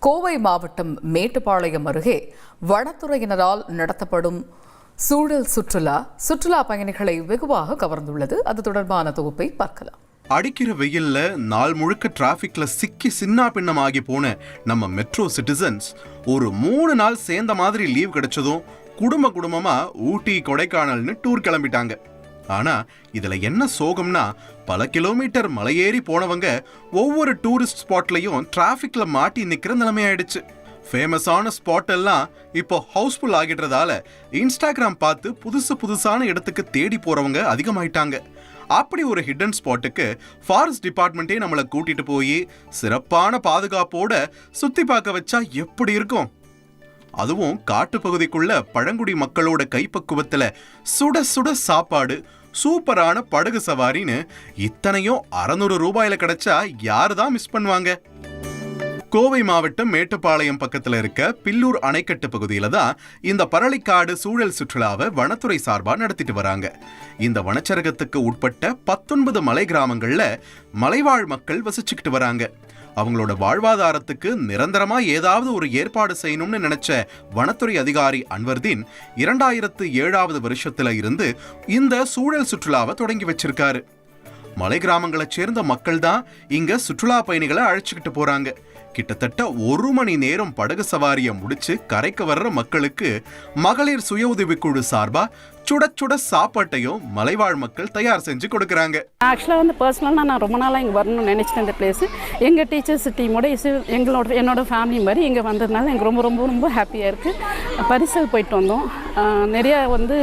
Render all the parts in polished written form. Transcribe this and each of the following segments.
கோவை மாவட்டம் மேட்டுப்பாளையம் அருகே வனத்துறையினரால் நடத்தப்படும் சூழல் சுற்றுலா பயணிகளை வெகுவாக கவர்ந்துள்ளது. அது தொடர்பான தொகுப்பை பார்க்கலாம். அடிக்கிற வெயில்ல நாள் முழுக்க டிராபிக்ல சிக்கி சின்ன பின்னமாகி போன நம்ம மெட்ரோ சிட்டிசன்ஸ் ஒரு 3 நாள் சேர்ந்த மாதிரி லீவ் கிடைச்சதும் குடும்பமா ஊட்டி கொடைக்கானல்னு டூர் கிளம்பிட்டாங்க. ஆனா இதுல என்ன சோகம்னா, பல கிலோமீட்டர் மலையேறி போனவங்க ஒவ்வொரு டூரிஸ்ட் ஸ்பாட்லயும் டிராபிக்ல மாட்டி நிக்கிற நிலைமை ஆயிடுச்சு. ஃபேமஸான ஸ்பாட் எல்லாம் இப்போ ஹவுஸ்ஃபுல் ஆகிடுறதால இன்ஸ்டாகிராம் பார்த்து புதுசான இடத்துக்கு தேடி போறவங்க அதிகமாயிட்டாங்க. அப்படி ஒரு ஹிடன் ஸ்பாட்டுக்கு ஃபாரஸ்ட் டிபார்ட்மெண்ட்டே நம்மளை கூட்டிட்டு போய் சிறப்பான பாதுகாப்போட சுத்தி பார்க்க வச்சா எப்படி இருக்கும்? அதுவும் காட்டு பகுதிக்குள்ள பழங்குடி மக்களோட கைப்பக்குவத்துல சுட சுட சாப்பாடு, சூப்பரான படகு சவாரின்னு இத்தனையும் 600 ரூபாயில கிடைச்சா யாருதான் மிஸ் பண்ணுவாங்க? கோவை மாவட்டம் மேட்டுப்பாளையம் பக்கத்துல இருக்க பில்லூர் அணைக்கட்டு பகுதியில தான் இந்த பரளிக்காடு சூழல் சுற்றுலாவை வனத்துறை சார்பா நடத்திட்டு வராங்க. இந்த வனச்சரகத்துக்கு உட்பட்ட 19 மலை கிராமங்கள்ல மலைவாழ் மக்கள் வசிச்சுக்கிட்டு வராங்க. அவங்களோட வாழ்வாதாரத்துக்கு நிரந்தரமா ஏதாவது ஒரு ஏற்பாடு செய்யணும்னு நினைச்ச வனத்துறை அதிகாரி அன்வர்தீன் 2007 வருஷத்துல இருந்து இந்த சூழல் சுற்றுலாவை தொடங்கி வச்சிருக்காரு. மலை கிராமங்களை சேர்ந்த மக்கள் தான் இங்க சுற்றுலா பயணிகளை அழைச்சிக்கிட்டு போறாங்க. கிட்டத்தட்ட 1 மணி நேரம் படகு சவாரியை முடிச்சு கரைக்கு வர்ற மக்களுக்கு மகளிர் சுய உதவிக்குழு சார்பா சுட சாப்பாட்டையும் மலைவாழ் மக்கள் தயார் செஞ்சு கொடுக்குறாங்க. ஆக்சுவலாக வந்து பர்சனலாக நான் ரொம்ப நாளாக இங்கே வரணும்னு நினச்சிட்டு இந்த பிளேஸ் எங்கள் டீச்சர்ஸ் டீமோட என்னோட ஃபேமிலி மாதிரி இங்கே வந்ததுனால எனக்கு ரொம்ப ஹாப்பியாக இருக்குது. பரிசல் போயிட்டு வந்தோம். நிறையா வந்து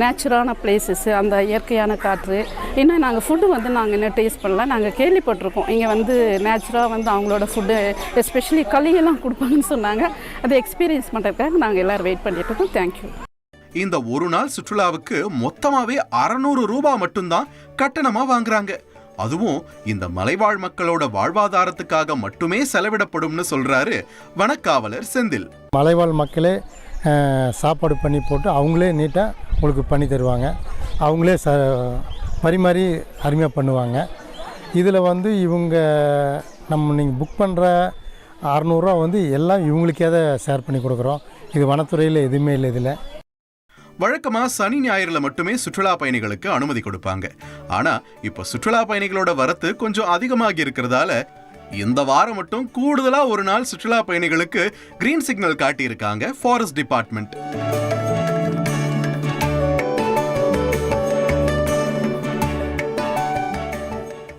நேச்சுரான பிளேசஸ், அந்த இயற்கையான காற்று. இன்னும் நாங்கள் ஃபுட்டு வந்து நாங்கள் இன்னும் டேஸ்ட் பண்ணல. நாங்கள் கேள்விப்பட்டிருக்கோம் இங்கே வந்து நேச்சுராக வந்து அவங்களோட ஃபுட்டு எஸ்பெஷலி களியெல்லாம் கொடுப்பாங்கன்னு சொன்னாங்க. அதை எக்ஸ்பீரியன்ஸ் பண்ணுறதுக்காக நாங்கள் எல்லோரும் வெயிட் பண்ணிட்டு இருக்கோம். தேங்க்யூ. இந்த ஒரு நாள் சுற்றுலாவுக்கு மொத்தமாவே 600 ரூபாய் மட்டும்தான் கட்டணமா வாங்குறாங்க. அதுவும் இந்த மலைவாழ் மக்களோட வாழ்வாதாரத்துக்காக மட்டுமே செலவிடப்படும்னு சொல்றாரு வனக்காவலர் செந்தில். மலைவாழ் மக்களே சாப்பாடு பண்ணி போட்டு அவங்களே நீட்டாக உங்களுக்கு பண்ணி தருவாங்க. அவங்களே பரிமாறி அருமையாக பண்ணுவாங்க. இதில் வந்து இவங்க நீங்கள் புக் பண்ணுற 600 ரூபா வந்து எல்லாம் இவங்களுக்கே அதை ஷேர் பண்ணி கொடுக்குறோம். இது வனத்துறையில் எதுவுமே இல்லை. இதில் வழக்கமா சனி ஞாயிறுல மட்டுமே சுற்றுலா பயணிகளுக்கு அனுமதி கொடுப்பாங்க. ஆனா இப்ப சுற்றுலா பயணிகளோட வரத்து கொஞ்சம் அதிகமாகி இருக்கிறதால இந்த வாரம் மட்டும் கூடுதலா ஒரு நாள் சுற்றுலா பயணிகளுக்கு கிரீன் சிக்னல் காட்டி இருக்காங்க ஃபாரஸ்ட் டிபார்ட்மெண்ட்.